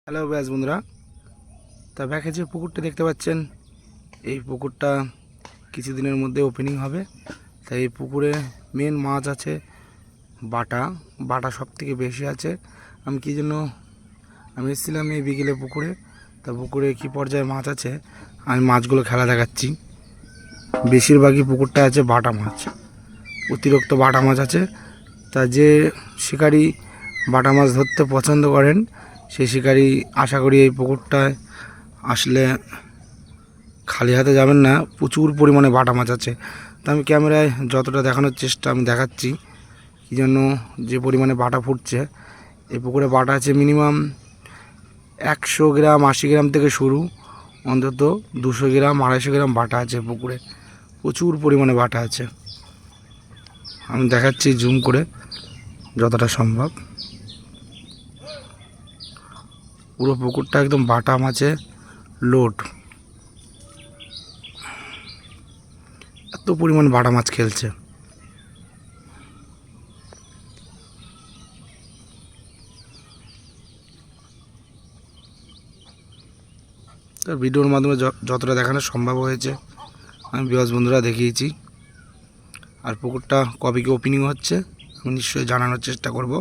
Hello ব্যাস বন্ধুরা, তা ব্যাকে যে পুকুরটা দেখতে পাচ্ছেন, এই পুকুরটা কিছুদিনের মধ্যে ওপেনিং হবে। তাই এই পুকুরে মেন মাছ আছে বাটা। বাটা সব থেকে বেশি আছে। আমি এসেছিলাম এই বিকেলে পুকুরে। তা পুকুরে কী পর্যায়ে মাছ আছে আমি মাছগুলো খেলা দেখাচ্ছি। বেশিরভাগই পুকুরটা আছে বাটা মাছ, অতিরিক্ত বাটা মাছ আছে। তা যে শিকারি বাটা মাছ ধরতে পছন্দ করেন সেই শিকারি আশা করি এই পুকুরটায় আসলে খালি হাতে যাবেন না, প্রচুর পরিমাণে বাটা মাছ আছে। তো আমি ক্যামেরায় যতটা দেখানোর চেষ্টা আমি দেখাচ্ছি। কী জন্য যে পরিমাণে বাটা ফুটছে, এই পুকুরে বাটা আছে মিনিমাম 100 গ্রাম 80 গ্রাম থেকে শুরু, অন্তত 200 গ্রাম 250 গ্রাম বাটা আছে পুকুরে। প্রচুর পরিমাণে বাটা আছে, আমি দেখাচ্ছি জুম করে যতটা সম্ভব। পুরো পুকুরটা একদম বাটা মাছে লোড, এত পরিমাণ বাটা মাছ খেলছে। তো ভিডিওর মাধ্যমে যতটা দেখানো সম্ভব হয়েছে আমি বিবাস বন্ধুরা দেখিয়েছি। আর পুকুরটা কবে কি ওপেনিং হচ্ছে আমি নিশ্চয়ই জানানোর চেষ্টা করব।